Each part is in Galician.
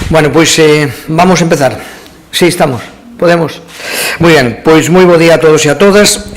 Bueno, pois vamos a empezar. Sí, estamos. Podemos? Moi ben, pois moi bo día a todos e a todas.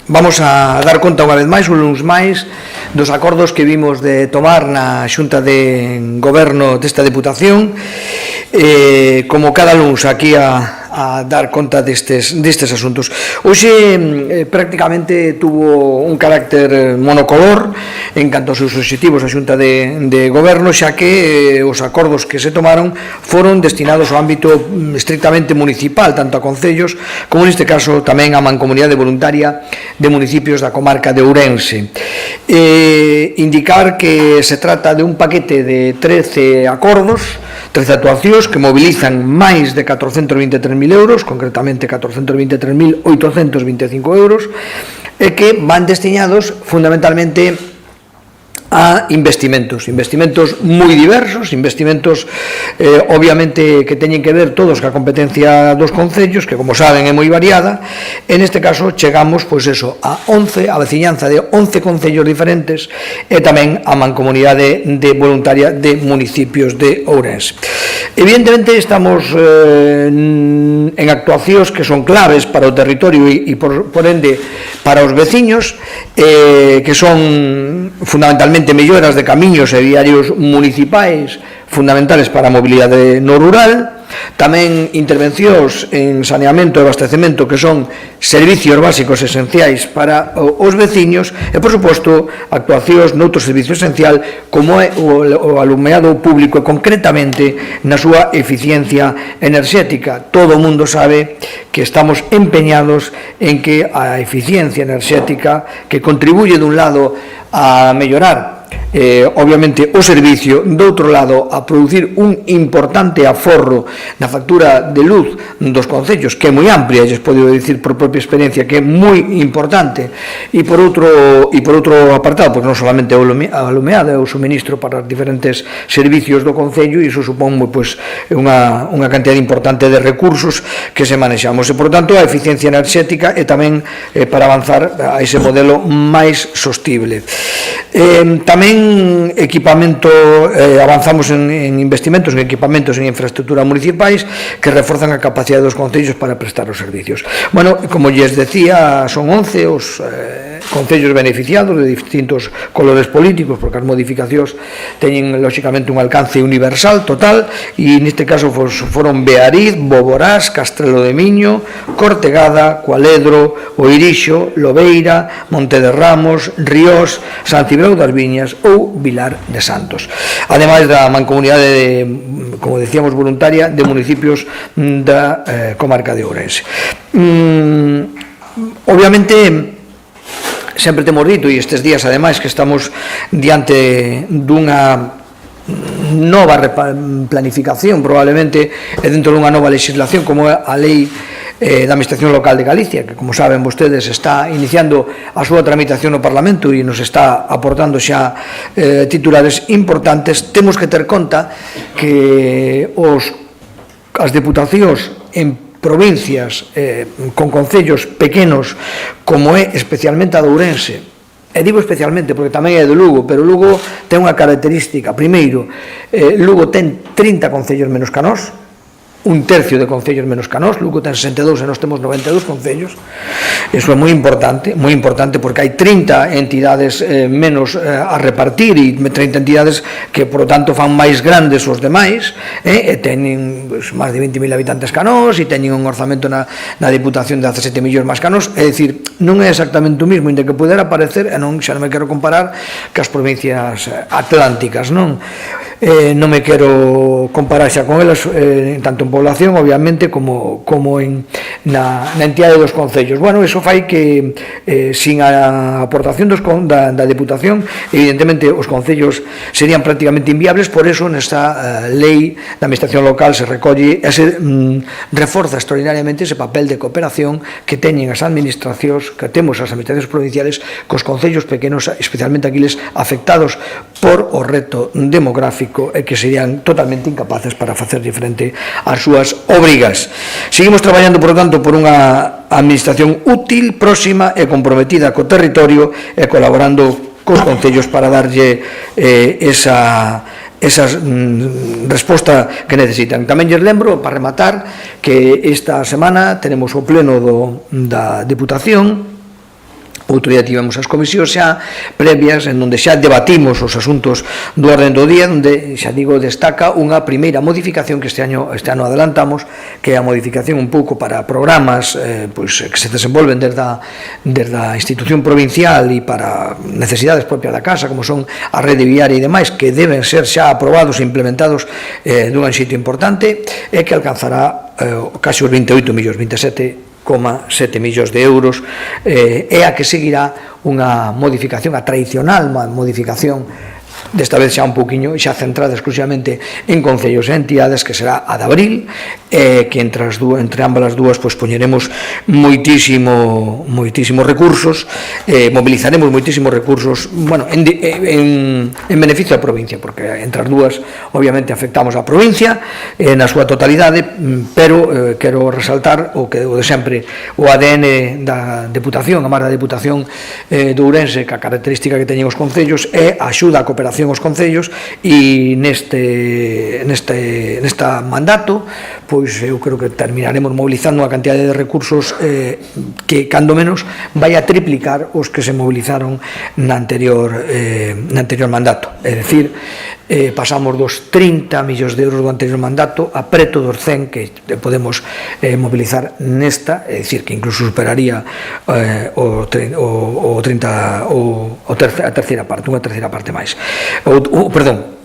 Vamos a dar conta unha vez máis, un luns máis, dos acordos que vimos de tomar na Xunta de Goberno desta Deputación. Como cada luns aquí a dar conta destes asuntos. Hoxe prácticamente tuvo un carácter monocolor en canto aos seus obxectivos a Xunta de Goberno, xa que os acordos que se tomaron foron destinados ao ámbito estrictamente municipal, tanto a concellos como neste caso tamén a Mancomunidade Voluntaria de Municipios da comarca de Ourense. Indicar que se trata de un paquete de 13 acordos, 13 actuacións que mobilizan máis de 423.000 euros, concretamente 423.825 euros, e que van destinados fundamentalmente a investimentos moi diversos, investimentos obviamente que teñen que ver todos ca competencia dos concellos, que como saben é moi variada. En este caso chegamos pois eso, a 11, a veciñanza de 11 concellos diferentes e tamén a Mancomunidade Voluntaria de Municipios de Ourense. Evidentemente estamos en actuacións que son claves para o territorio e por ende para os veciños, que son fundamentalmente melloras de camiños e viarios municipais fundamentales para a mobilidade no rural, tamén intervencións en saneamento e abastecemento que son servicios básicos esenciais para os veciños e, por suposto, actuacións noutro servicio esencial como é o alumeado público e concretamente na súa eficiencia enerxética. Todo o mundo sabe que estamos empeñados en que a eficiencia enerxética que contribuye dun lado a mellorar obviamente o servicio, do outro lado a producir un importante aforro na factura de luz dos concellos, que é moi amplia, lles podo dicir por propia experiencia que é moi importante, e por outro apartado, porque non solamente a alumeada é o suministro para os diferentes servicios do concello, e iso supón pois, unha cantidad importante de recursos que se manexamos, e por tanto a eficiencia enerxética é tamén para avanzar a ese modelo máis sostible. Tamén equipamento, avanzamos en investimentos, en equipamentos en infraestructura municipais que reforzan a capacidade dos concellos para prestar os servicios. Bueno, como lles decía, son 11 os concellos beneficiados de distintos colores políticos, porque as modificacións teñen lóxicamente un alcance universal total, e neste caso foron Beariz, Boborás, Castrelo de Miño, Cortegada, Cualedro, Oirixo, Lobeira, Monte de Ramos, Ríos, San Cibrao das Viñas ou Vilar de Santos, ademais da Mancomunidade como decíamos voluntaria de municipios da comarca de Ourense. Obviamente sempre temos dito, e estes días ademais que estamos diante dunha nova planificación probablemente e dentro dunha nova legislación como é a lei da Administración Local de Galicia, que como saben vostedes está iniciando a súa tramitación no Parlamento e nos está aportando xa titulares importantes. Temos que ter conta que as deputacións en provincias con concellos pequenos como é especialmente a de Ourense, e digo especialmente porque tamén é de Lugo, pero Lugo ten unha característica. Primeiro, Lugo ten 30 concellos menos que nós, un tercio de concellos menos que nós. Lugo ten 62 e nós temos 92 concellos. Iso é moi importante porque hai 30 entidades menos a repartir e 30 entidades que, por lo tanto, fan máis grandes os demais, e teñen máis de 20.000 habitantes que nós, e teñen un orzamento na Diputación de 17 millóns máis que nós. É dicir, non é exactamente o mismo, inda que pudera parecer, e non xa non me quero comparar cas provincias atlánticas, non me quero comparar xa con elas, tanto en población, obviamente, como na entidade dos concellos. Bueno, iso fai que, sin a aportación da Deputación, evidentemente, os concellos serían prácticamente inviables. Por eso, nesta lei da Administración Local se recolle e se reforza extraordinariamente ese papel de cooperación que teñen as administracións, que temos as administracións provinciales cos concellos pequenos, especialmente aqueles afectados por o reto demográfico e que serían totalmente incapaces para facer diferente ás súas obrigas. Seguimos traballando, por lo tanto, por unha administración útil, próxima e comprometida co territorio e colaborando cos concellos para darlle esa esa resposta que necesitan. Tamén lles lembro, para rematar, que esta semana tenemos o pleno da Deputación. Outro día tivemos as comisións xa previas en onde xa debatimos os asuntos do orden do día, onde, xa digo, destaca unha primeira modificación que este ano adelantamos, que é a modificación un pouco para programas que se desenvolven desde a institución provincial e para necesidades propias da casa, como son a rede viaria e demais, que deben ser xa aprobados e implementados dun sitio importante, e que alcanzará casi os 28 millóns, 27,7 millóns de euros, e a que seguirá unha modificación, a tradicional modificación, desta vez xa un pouquiño, xa centrada exclusivamente en concellos e entidades, que será a de abril, que entre ambas as dúas poñeremos moitísimos recursos, mobilizaremos moitísimos recursos, en beneficio da provincia, porque entre as dúas obviamente afectamos a provincia na súa totalidade, pero quero resaltar o de sempre, o ADN da Deputación, a marca da Deputación de Ourense, que a característica que teñen os concellos é a axuda a cooperación aos concellos, e nesta mandato pois eu creo que terminaremos mobilizando unha cantidade de recursos que cando menos vai a triplicar os que se movilizaron na anterior mandato, é dicir, pasamos dos 30 millóns de euros do anterior mandato a preto dos 100 que podemos mobilizar nesta, é dicir, que incluso superaría a terceira parte, unha terceira parte máis,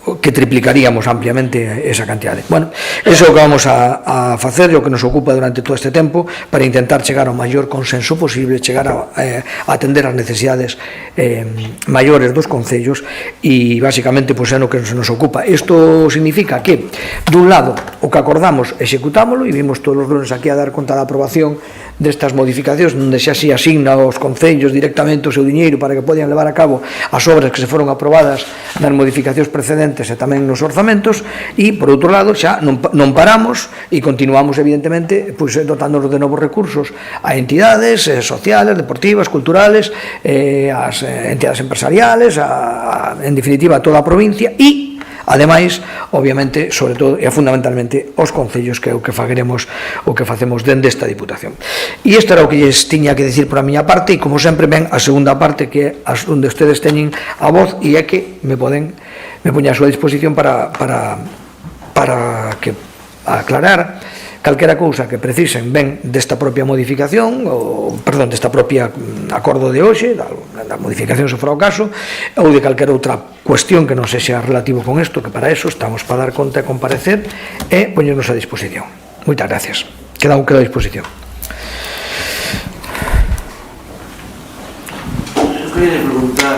que triplicaríamos ampliamente esa cantidade. Bueno, eso é o que vamos a facer, o que nos ocupa durante todo este tempo, para intentar chegar ao maior consenso posible, chegar a atender as necesidades maiores dos concellos, e basicamente é no que nos ocupa. Isto significa que, dun lado, o que acordamos executámoslo, e vimos todos os lunes aquí a dar conta da aprobación destas modificacións, onde xa se asigna aos concellos directamente o seu diñeiro para que podan levar a cabo as obras que se foron aprobadas nas modificacións precedentes e tamén nos orzamentos, e, por outro lado, xa non paramos e continuamos, evidentemente, dotándonos de novos recursos a entidades sociales, deportivas, culturales, as entidades empresariales, en definitiva, a toda a provincia, e ademais, obviamente, sobre todo e fundamentalmente os concellos, que é o que facemos dende esta Diputación. E isto era o que lles tiña que decir por a miña parte, e como sempre ven a segunda parte, que é onde ustedes teñen a voz, e é que me poña a súa disposición para que aclarar calquera cousa que precisen, ben desta propia modificación, desta propia acordo de hoxe, da modificación se fora o caso, ou de calquera outra cuestión que non sexa relativo con isto, que para eso estamos, para dar conta e comparecer e poñernos a disposición. Moitas gracias. Queda a disposición. Eu queria preguntar,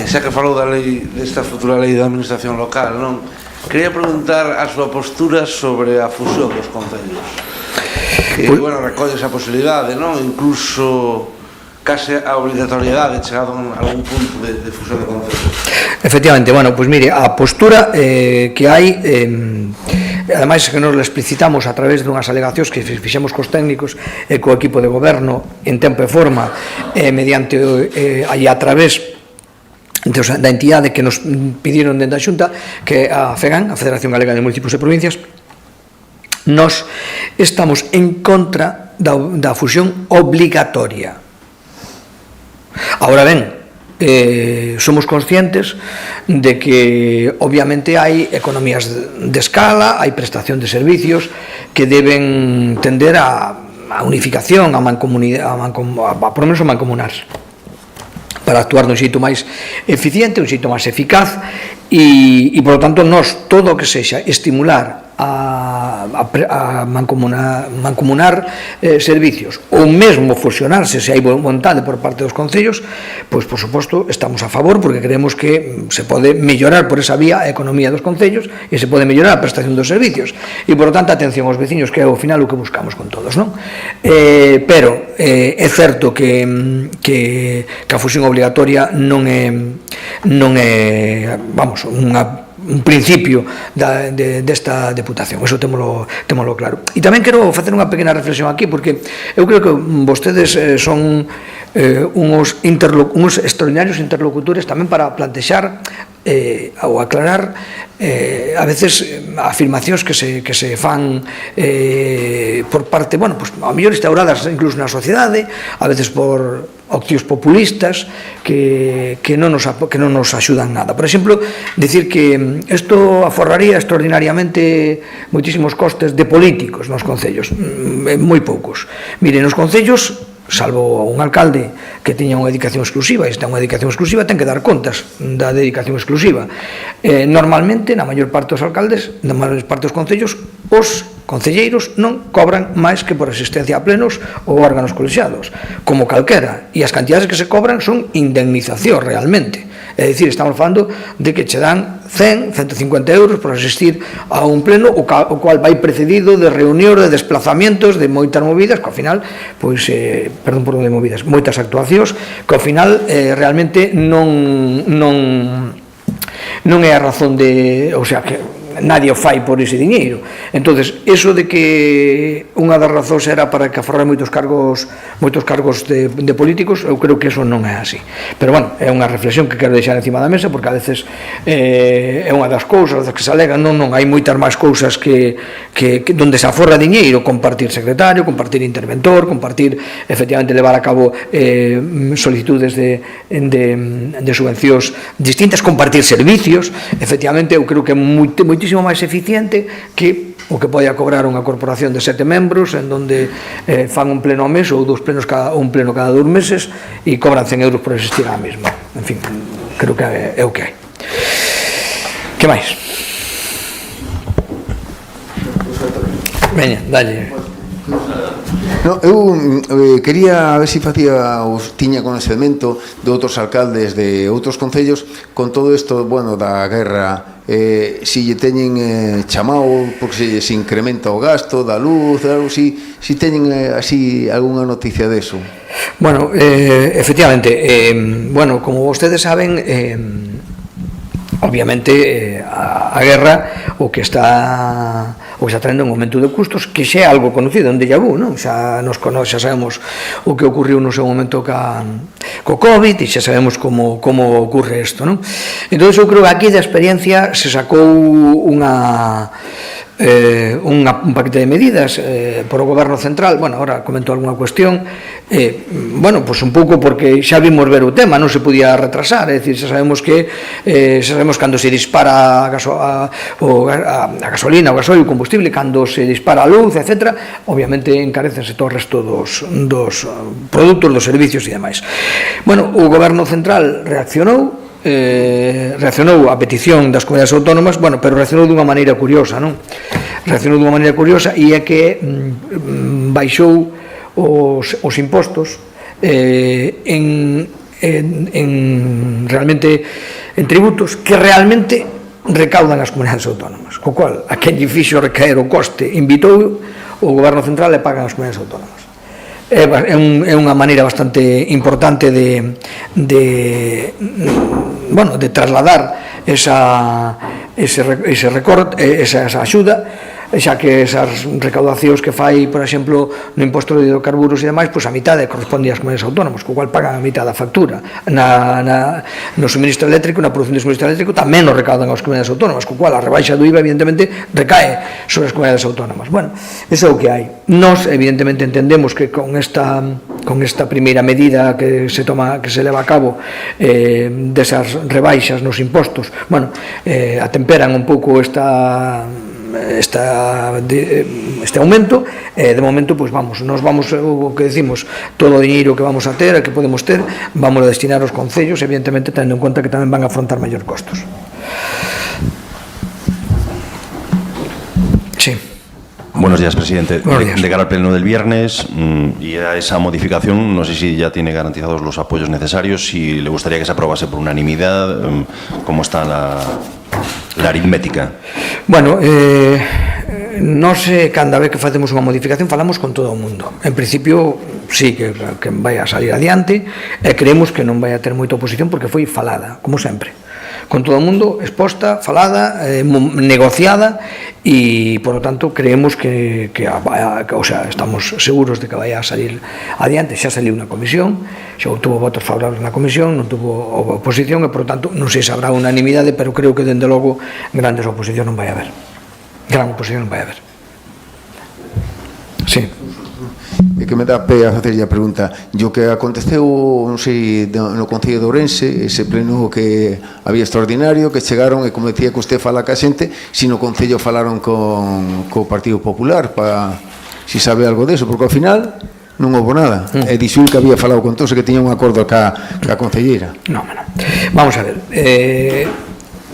xa que falou da lei, desta futura lei da administración local, non? Quería preguntar a súa postura sobre a fusión dos concellos, que, recolle esa posibilidade, non? Incluso case a obrigatoriedade chegado a algún punto de fusión de concellos. Efectivamente, mire, a postura que hai, ademais que nos la explicitamos a través dunhas alegacións que fixemos cos técnicos e co equipo de goberno en tempo e forma, mediante aí a través da entidade que nos pidieron dentro da Xunta, que é a FEGAN, a Federación Galega de Municipios e Provincias. Nos estamos en contra da fusión obligatoria. Ahora ben, somos conscientes de que obviamente hai economías de escala, hai prestación de servicios que deben tender a unificación, a por lo menos a mancomunarse, para actuar dun xeito máis eficiente, un xeito máis eficaz, e, por lo tanto, nós, todo o que sexa estimular a mancomunar servicios, ou mesmo fusionarse se hai vontade por parte dos concellos, pois, por suposto, estamos a favor, porque creemos que se pode mellorar por esa vía a economía dos concellos e se pode mellorar a prestación dos servicios, e, por lo tanto, atención aos veciños, que é ao final o que buscamos con todos, non? Pero é certo que a fusión obligatoria non é unha un principio desta deputación, eso témolo claro. E tamén quero facer unha pequena reflexión aquí, porque eu creo que vostedes son uns extraordinarios interlocutores tamén para plantexar ou aclarar a veces afirmacións que se fan por parte, bueno, pues, a mellor instauradas incluso na sociedade, a veces por opcións populistas que non nos axudan nada. Por exemplo, dicir que isto aforraría extraordinariamente moitísimos costes de políticos nos concellos, moi poucos. Mire, nos concellos, salvo un alcalde que teña unha dedicación exclusiva, e esta é unha dedicación exclusiva, ten que dar contas da dedicación exclusiva. Normalmente, na maior parte dos alcaldes, na maior parte dos concellos, os concelleiros non cobran máis que por asistencia a plenos ou órganos colexiados, como calquera, e as cantidades que se cobran son indemnización realmente. É dicir, estamos falando de que che dan 100, 150 euros por asistir a un pleno, o cual vai precedido de reunións, de desplazamientos, de moitas movidas, que ao final, pois, perdón por non de movidas, moitas actuacións, que ao final realmente non é a razón de, o sea, que nadie o fai por ese diñeiro. Entonces, eso de que unha das razóns era para que aforrar moitos cargos de políticos, eu creo que eso non é así. Pero, bueno, é unha reflexión que quero deixar encima da mesa, porque a veces é unha das cousas das que se alegan, non, hai moitas máis cousas que donde se aforra diñeiro, compartir secretario, compartir interventor, compartir, efectivamente, levar a cabo solicitudes de subvencións distintas, compartir servicios. Efectivamente, eu creo que é moitísimo máis eficiente que o que poida cobrar unha corporación de 7 membros en donde fan un pleno ao mes ou un pleno cada 2 meses e cobran 100 euros por asistir á mesma. En fin, creo que é o que hai. Que máis? Veña, dalle. No, eu quería ver se tiña conhecimento de outros alcaldes de outros concellos con todo isto, bueno, da guerra, se lle teñen chamado porque se incrementa o gasto da luz, algo así, se teñen así algunha noticia deso. Bueno, efectivamente, bueno, como vostedes saben, obviamente a guerra o que está traendo un aumento de custos que xa é algo conocido en déjà vu, non? Xa sabemos o que ocurriu no seu momento co COVID e xa sabemos como ocurre isto, non? Entón, eu creo que aquí da experiencia se sacou un paquete de medidas por o goberno central. Bueno, ahora comento alguna cuestión, bueno, pois un pouco porque xa vimos ver o tema, non se podía retrasar, é dicir, xa sabemos cando se dispara a gasolina, o gasoil, o combustible, cando se dispara a luz, etc., obviamente encarecense todo o resto dos produtos, dos servicios e demais. Bueno, o goberno central reaccionou a petición das comunidades autónomas, bueno, pero reaccionou dunha maneira curiosa, non? Reaccionou dunha maneira curiosa e é que baixou os impostos realmente en tributos que realmente recaudan as comunidades autónomas, co cual a quen lle fixo recaer o coste invitou o goberno central e pagan as comunidades autónomas. É unha maneira bastante importante de trasladar ese recorte, esa axuda, xa que esas recaudacións que fai, por exemplo, no imposto de hidrocarburos e demais, pois a mitade corresponde ás comunidades autónomas, co cual pagan a mitad da factura. No suministro eléctrico, na produción de suministro eléctrico, tamén nos recaudan as comunidades autónomas, co cual a rebaixa do IVA, evidentemente, recae sobre as comunidades autónomas. Bueno, iso é o que hai. Nós, evidentemente, entendemos que con esta primeira medida que se leva a cabo desas rebaixas nos impostos, bueno, atemperan un pouco este aumento. De momento, pois nos vamos, o que decimos, todo o diñeiro que vamos a ter, que podemos ter, vamos a destinar aos concellos, evidentemente tendo en conta que tamén van a afrontar maior costos. Sí. Buenos días, presidente. Buenos días. De cara al pleno del viernes y a esa modificación, no sé si ya tiene garantizados los apoyos necesarios, si le gustaría que se aprobase por unanimidad, cómo está la aritmética. Bueno, nós cada vez que facemos unha modificación falamos con todo o mundo. En principio, sí que vai a salir adiante e creemos que non vai a ter moita oposición porque foi falada, como sempre. con todo o mundo, exposta, falada, negociada, e, por lo tanto, creemos que o sea, estamos seguros de que vai a salir adiante. Xa saliu na comisión, xa obtuvo votos favorables na comisión, non tuvo oposición, e, por lo tanto, non sei se habrá unanimidade, pero creo que, dende logo, grandes oposición non vai haber. Gran oposición non vai haber. Sí. E que me dá pé a facerlle a pregunta. O que aconteceu, non sei, no Concello de Ourense, ese pleno que había extraordinario, que chegaron, e como decía que usted fala ca xente, si no Concello falaron co Partido Popular, si sabe algo deso, porque ao final non houve nada. E dixo que había falado con todos e que tiña un acordo ca concelleira. Non. Vamos a ver.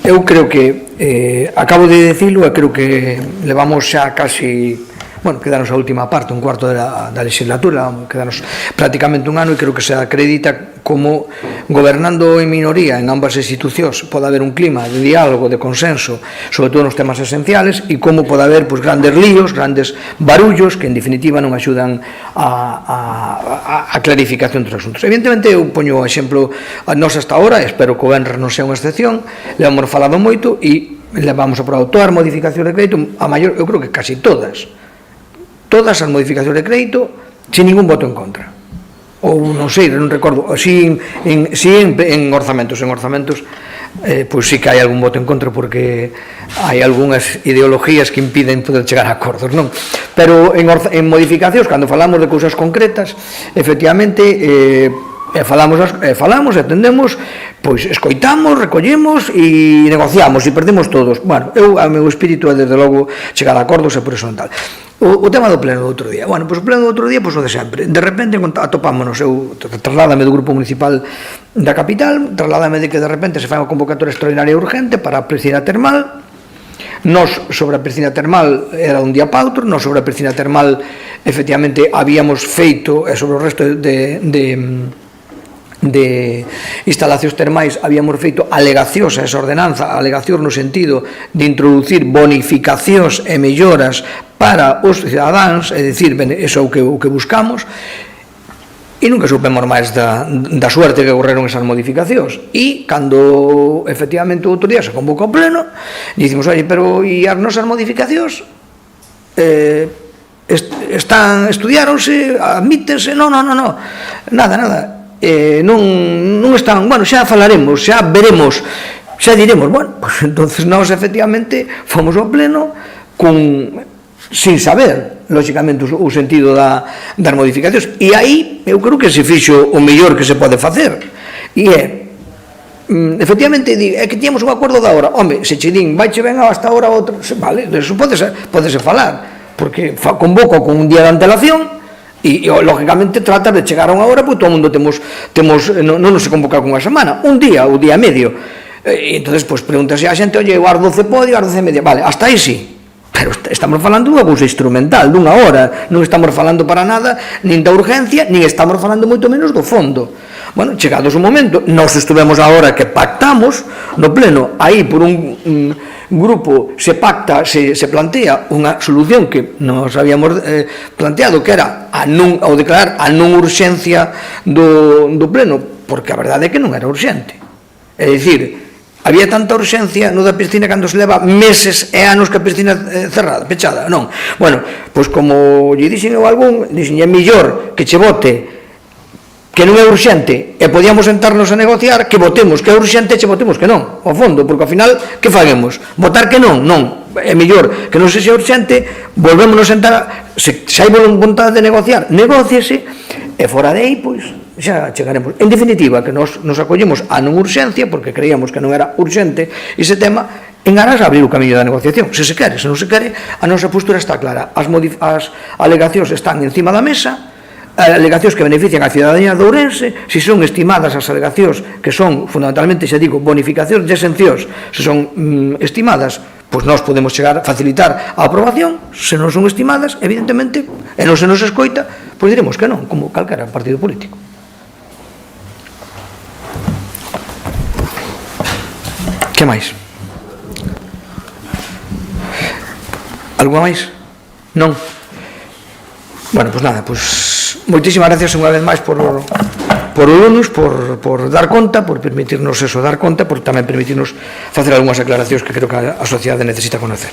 Eu creo que, acabo de dicilo, e creo que levamos xa casi... Bueno, quedanos a última parte, un cuarto da legislatura, quedanos prácticamente un ano, e creo que se acredita como, gobernando en minoría en ambas institucións, pode haber un clima de diálogo, de consenso, sobre todo nos temas esenciales, e como pode haber grandes líos, grandes barullos, que en definitiva non axudan a clarificación dos asuntos. Evidentemente, eu poño o exemplo, nós hasta ahora, espero que o Benres non sea unha excepción, le hemos falado moito, e levamos aprobado todas as modificacións de crédito, a maior, eu creo que casi todas as modificacións de crédito, sin ningún voto en contra. Ou non sei, non recordo, si en orzamentos, pois sí que hai algún voto en contra, porque hai algunhas ideologías que impiden poder chegar a acordos, non? Pero en modificacións, cando falamos de cousas concretas, efectivamente, falamos, atendemos, pois escoitamos, recollemos e negociamos, e perdemos todos. Bueno, o meu espírito é, desde logo, chegar a acordos, e por iso non tal. O tema do pleno do outro día. Bueno, pois o pleno do outro día, pois o de sempre. De repente atopámonos, eu trasládame do Grupo Municipal da capital, trasládame de que de repente se fai unha convocatoria extraordinaria urgente para a piscina termal. Nos, sobre a piscina termal, era un día pa outro. Nos, sobre a piscina termal, efectivamente, habíamos feito, e sobre o resto de instalacións termais habíamos feito alegacións a esa ordenanza, alegacións no sentido de introducir bonificacións e melloras para os cidadáns, é dicir, eso é o que buscamos, e nunca supemos máis da suerte que correron esas modificacións. E cando efectivamente o outro día se convoca o pleno, dicimos, oi, pero e as nosas modificacións estudiáronse, admítense? Non, nada. Non están, bueno, xa falaremos, xa veremos, xa diremos. Bueno, pues entonces nós efectivamente fomos ao pleno sin saber, lógicamente, o sentido das modificacións, e aí eu creo que se fixo o mellor que se pode facer, e efectivamente, é que tiñamos un acordo da hora. Home, se che din, vai che ben hasta ahora outro, vale, eso podese falar, porque convoco con un día de antelación, e lógicamente tratar de chegar a unha hora, porque todo o mundo non nos se convoca con unha semana, un día ou día e medio, e entonces pois pregúntase a xente, oye, as 12 pode, as 12 e media, vale, hasta aí sí, pero estamos falando dunha cousa instrumental, dunha hora, non estamos falando para nada nin da urgencia, nin estamos falando moito menos do fondo. Bueno, chegados un momento, nós estuvemos a hora que pactamos no pleno, aí por un grupo se pacta, se plantea unha solución que nos habíamos planteado, que era ao declarar a non urxencia do pleno, porque a verdade é que non era urxente. É dicir, había tanta urxencia no da piscina cando se leva meses e anos que a piscina cerrada, pechada, non. Bueno, pois como lle dixen eu algún, dixen, é mellor que che vote que non é urxente e podíamos sentarnos a negociar, que votemos que é urxente e che votemos que non, ao fondo, porque ao final, que faguemos? Votar que non? Non, é mellor que non sexa urxente, volvémonos a sentar, se hai vontade de negociar, negóciese, e fora de aí, pois, xa chegaremos. En definitiva, que nos acollemos a non urxencia, porque creíamos que non era urxente ese tema, en aras a abrir o camiño da negociación. Se quere, se non se quere, a nosa postura está clara. As alegacións están encima da mesa, alegacións que benefician a cidadanía de Ourense, se son estimadas as alegacións que son, fundamentalmente, xa digo, bonificacións e exencións, se son estimadas, pois nós podemos chegar a facilitar a aprobación. Se non son estimadas, evidentemente, e non se nos escoita, pois diremos que non, como calquera partido político. Que máis? Algo máis? Non? Bueno, pois nada, pois moitísimas gracias unha vez máis por por unirnos, por dar conta, por permitirnos eso, dar conta, por tamén permitirnos facer algunhas aclaracións que creo que a sociedade necesita conocer.